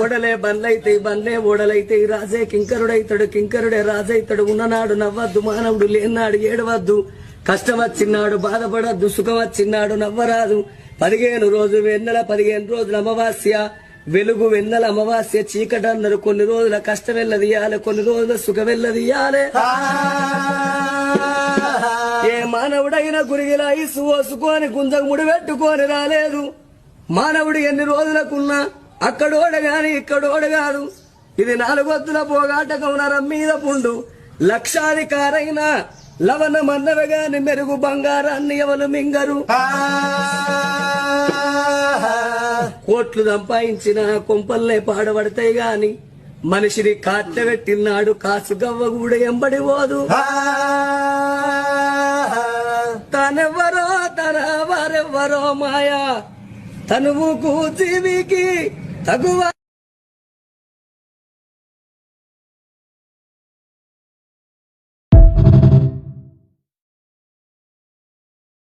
ఓడలే బండ్లైతే బండ్లే ఓడలైతే రాజే కింకరుడైతాడు కింకరుడే రాజైతాడు. ఉన్ననాడు నవ్వద్దు మానవుడు లేనాడు ఏడవద్దు. కష్టం వచ్చినాడు బాధపడద్దు సుఖం వచ్చినాడు నవ్వరాదు. 15 రోజు వెన్నెల 15 రోజుల అమావాస్య వెలుగు వెన్నెల అమావాస్య చీకటి అన్నారు. కొన్ని రోజుల కష్టం వెళ్ళదీయాలి కొన్ని రోజుల సుఖం వెళ్ళదీయాలి. ఏ మానవుడైనా గురిగిలా ఇసు ఓసుకొని గుంజకు ముడి పెట్టుకొని రాలేదు. మానవుడు ఎన్ని రోజులకున్నా అక్కడోడ గాని ఇక్కడోడ కాదు. ఇది 4 వద్దుల పోగాటకం నరం మీద పుండు. లక్షాధికారైన లవణ మన్నవ గాని మెరుగు బంగారాన్ని ఎవరు మింగరు. కోట్లు సంపాదించిన కొంపల్లే పాడబడతాయి గాని మనిషిని కాట్ల పెట్టినాడు కాసు గవ్వ కూడా ఎంబడి పోదు. తనెవ్వరో తన వారెవ్వరో మాయా తనువుకు జీవికి తగువ